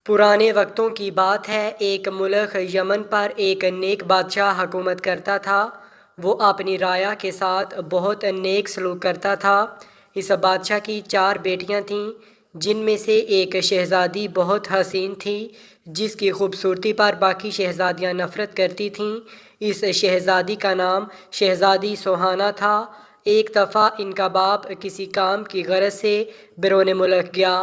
پرانے وقتوں کی بات ہے، ایک ملک یمن پر ایک نیک بادشاہ حکومت کرتا تھا۔ وہ اپنی رعایا کے ساتھ بہت نیک سلوک کرتا تھا۔ اس بادشاہ کی 4 بیٹیاں تھیں، جن میں سے ایک شہزادی بہت حسین تھی، جس کی خوبصورتی پر باقی شہزادیاں نفرت کرتی تھیں۔ اس شہزادی کا نام شہزادی سوہانہ تھا۔ ایک دفعہ ان کا باپ کسی کام کی غرض سے بیرون ملک گیا۔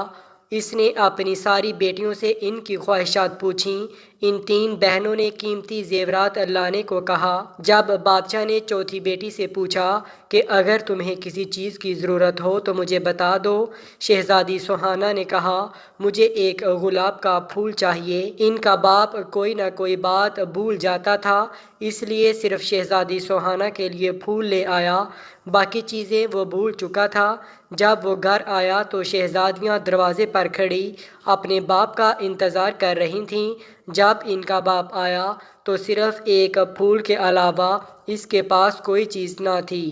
اس نے اپنی ساری بیٹیوں سے ان کی خواہشات پوچھیں۔ ان 3 بہنوں نے قیمتی زیورات لانے کو کہا۔ جب بادشاہ نے چوتھی بیٹی سے پوچھا کہ اگر تمہیں کسی چیز کی ضرورت ہو تو مجھے بتا دو، شہزادی سوہانہ نے کہا مجھے ایک گلاب کا پھول چاہیے۔ ان کا باپ کوئی نہ کوئی بات بھول جاتا تھا، اس لیے صرف شہزادی سوہانہ کے لیے پھول لے آیا، باقی چیزیں وہ بھول چکا تھا۔ جب وہ گھر آیا تو شہزادیاں دروازے پر کھڑی اپنے باپ کا انتظار کر رہی تھیں۔ جب ان کا باپ آیا تو صرف ایک پھول کے علاوہ اس کے پاس کوئی چیز نہ تھی۔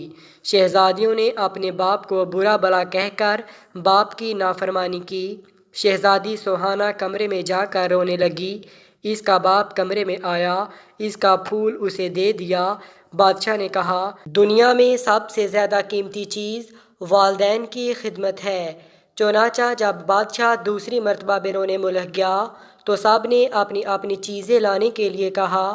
شہزادیوں نے اپنے باپ کو برا بھلا کہہ کر باپ کی نافرمانی کی۔ شہزادی سوہانہ کمرے میں جا کر رونے لگی۔ اس کا باپ کمرے میں آیا، اس کا پھول اسے دے دیا۔ بادشاہ نے کہا دنیا میں سب سے زیادہ قیمتی چیز والدین کی خدمت ہے۔ چنانچہ جب بادشاہ دوسری مرتبہ بیرون ملک گیا تو سب نے اپنی اپنی چیزیں لانے کے لیے کہا،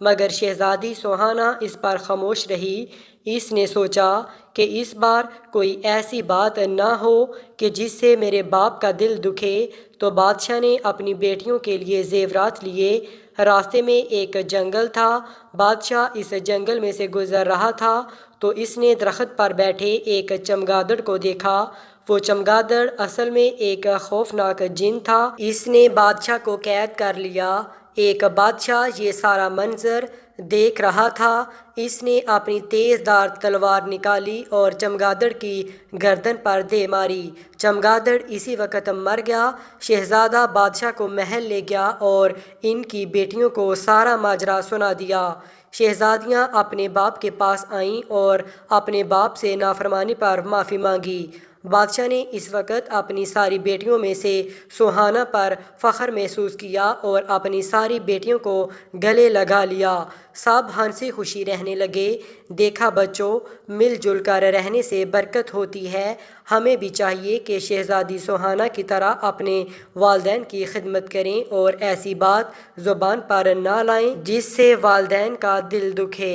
مگر شہزادی سوہانہ اس پر خاموش رہی۔ اس نے سوچا کہ اس بار کوئی ایسی بات نہ ہو کہ جس سے میرے باپ کا دل دکھے، تو بادشاہ نے اپنی بیٹیوں کے لیے زیورات لیے۔ راستے میں ایک جنگل تھا۔ بادشاہ اس جنگل میں سے گزر رہا تھا تو اس نے درخت پر بیٹھے ایک چمگادڑ کو دیکھا۔ وہ چمگادڑ اصل میں ایک خوفناک جن تھا۔ اس نے بادشاہ کو قید کر لیا۔ ایک بادشاہ یہ سارا منظر دیکھ رہا تھا۔ اس نے اپنی تیز دھار تلوار نکالی اور چمگادڑ کی گردن پر دے ماری۔ چمگادڑ اسی وقت مر گیا۔ شہزادہ بادشاہ کو محل لے گیا اور ان کی بیٹیوں کو سارا ماجرا سنا دیا۔ شہزادیاں اپنے باپ کے پاس آئیں اور اپنے باپ سے نافرمانی پر معافی مانگی۔ بادشاہ نے اس وقت اپنی ساری بیٹیوں میں سے سوہانہ پر فخر محسوس کیا اور اپنی ساری بیٹیوں کو گلے لگا لیا۔ سب ہنسی خوشی رہنے لگے۔ دیکھا بچوں، مل جل کر رہنے سے برکت ہوتی ہے۔ ہمیں بھی چاہیے کہ شہزادی سوہانہ کی طرح اپنے والدین کی خدمت کریں اور ایسی بات زبان پر نہ لائیں جس سے والدین کا دل دکھے۔